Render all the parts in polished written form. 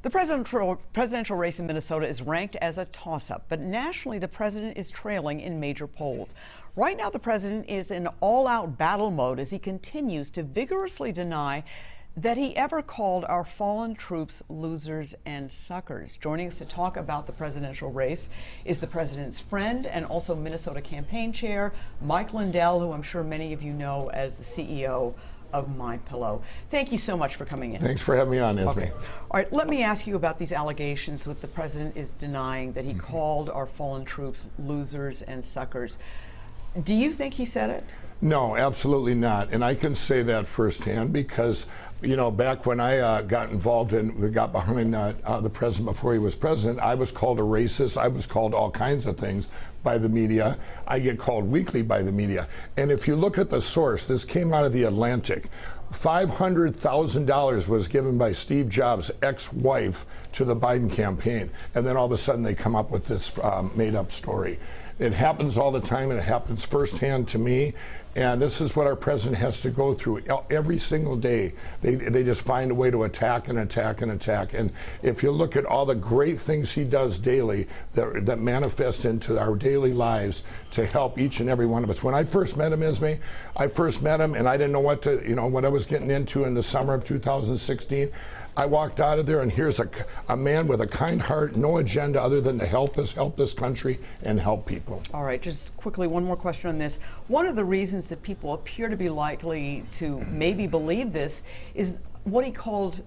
The presidential race in Minnesota is ranked as a toss-up, but nationally the president is trailing in major polls. Right now the president is in all-out battle mode as he continues to vigorously deny that he ever called our fallen troops losers and suckers. Joining us to talk about the presidential race is the president's friend and also Minnesota campaign chair, Mike Lindell, who I'm sure many of you know as the CEO of MyPillow. Thank you so much for coming in. Thanks for having me on, Esme. Okay. All right, let me ask you about these allegations that the president is denying that he called our fallen troops losers and suckers. Do you think he said it? No, absolutely not. And I can say that firsthand because, you know, back when I got involved and we got behind the president before he was president, I was called a racist. I was called all kinds of things by the media. I get called weekly by the media. And if you look at the source, this came out of the Atlantic. $500,000 was given by Steve Jobs' ex-wife to the Biden campaign. And then all of a sudden they come up with this made-up story. It happens all the time, and it happens firsthand to me. And this is what our president has to go through every single day. They just find a way to attack and attack and attack. And if you look at all the great things he does daily that manifest into our daily lives to help each and every one of us. When I first met him, Esme, and I didn't know what I was getting into in the summer of 2016. I walked out of there, and here's a man with a kind heart, no agenda other than to help us, help this country, and help people. All right, just quickly, one more question on this. One of the reasons that people appear to be likely to maybe believe this is what he called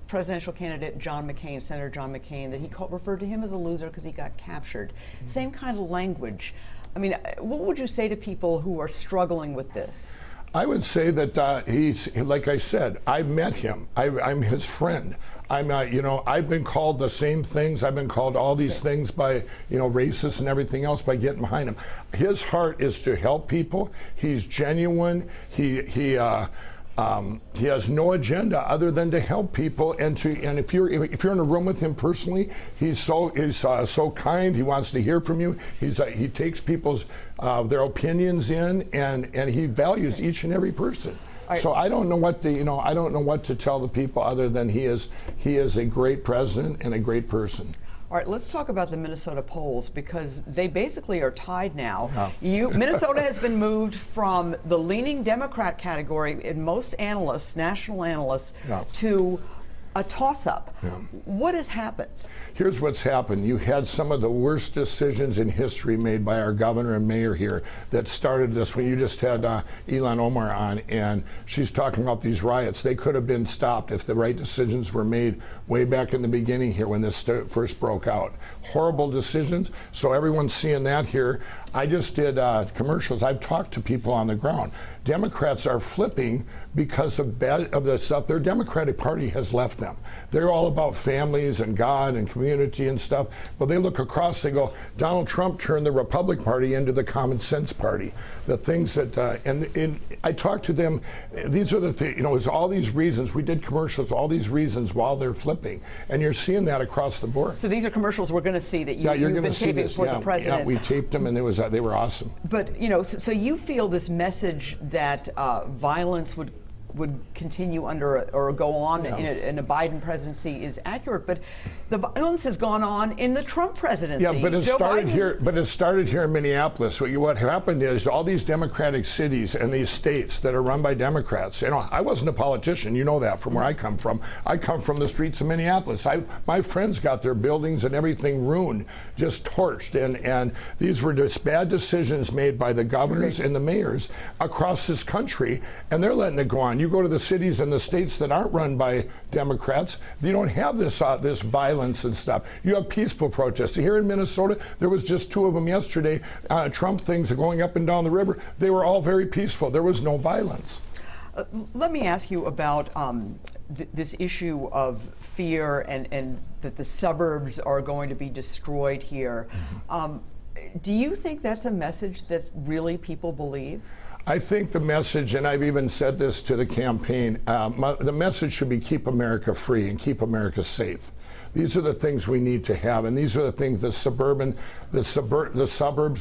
presidential candidate John McCain, Senator John McCain, that he referred to him as a loser because he got captured. Same kind of language. I mean, what would you say to people who are struggling with this? I would say that he's, like I said, I've met him. I'm his friend. I've been called the same things. I've been called all these things by, racists and everything else by getting behind him. His heart is to help people. He's genuine. He has no agenda other than to help people, and if you're in a room with him personally, he's so kind. He wants to hear from you. He takes people's their opinions in, and he values each and every person. Right. So I don't know what to tell the people other than he is a great president and a great person. All right, let's talk about the Minnesota polls because they basically are tied now. Oh. Minnesota has been moved from the leaning Democrat category in most analysts, national analysts, to a toss-up. Yeah. What has happened? Here's what's happened. You had some of the worst decisions in history made by our governor and mayor here that started this. When you just had Ilhan Omar on, and she's talking about these riots. They could have been stopped if the right decisions were made way back in the beginning here when this first broke out. Horrible decisions. So everyone's seeing that here. I just did commercials. I've talked to people on the ground. Democrats are flipping because of the stuff. Their Democratic Party has left them. They're all about families and God and community and stuff. Well, they look across, they go, Donald Trump turned the Republican Party into the common sense party. The things that, and I talked to them, these are the things, it's all these reasons. We did commercials, all these reasons while they're flipping. And you're seeing that across the board. So these are commercials we're going to see that you've been taping for the president. Yeah, we taped them, and they were awesome. But, so you feel this message that violence would continue or go on in a Biden presidency is accurate, but the violence has gone on in the Trump presidency. Yeah, but it started here in Minneapolis. What happened is all these Democratic cities and these states that are run by Democrats. I wasn't a politician, you know that from where I come from. I come from the streets of Minneapolis. My friends got their buildings and everything ruined, just torched, and these were just bad decisions made by the governors and the mayors across this country, and they're letting it go on. You go to the cities and the states that aren't run by Democrats, you don't have this violence and stuff. You have peaceful protests. Here in Minnesota, there was just 2 of them yesterday. Trump things are going up and down the river. They were all very peaceful. There was no violence. Let me ask you about this issue of fear and that the suburbs are going to be destroyed here. Mm-hmm. Do you think that's a message that really people believe? I think the message, and I've even said this to the campaign, the message should be keep America free and keep America safe. These are the things we need to have, and these are the things the suburbs.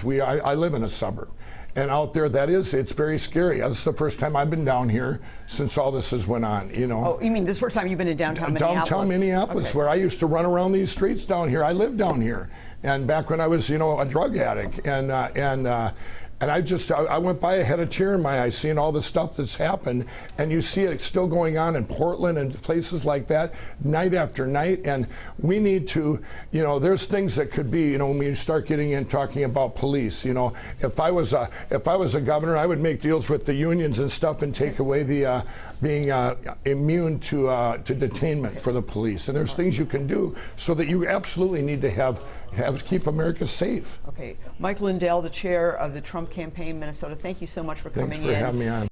I live in a suburb, And out there, it's very scary. This is the first time I've been down here since all this has went on, you know. Oh, you mean this is the first time you've been in downtown Minneapolis? Downtown Minneapolis, Okay. where I used to run around these streets down here. I lived down here. And back when I was, you know, a drug addict. And I went by, I had a tear in my eye seeing all the stuff that's happened, and you see it still going on in Portland and places like that night after night. And we need to, you know, there's things that could be, you know, when you start getting in talking about police, you know, if I was a governor, I would make deals with the unions and stuff and take away the being immune to detainment for the police. And there's things you can do so that you absolutely need to keep America safe. Okay, Mike Lindell, the chair of the Trump Campaign Minnesota, thank you so much for coming in. Thanks for having me on.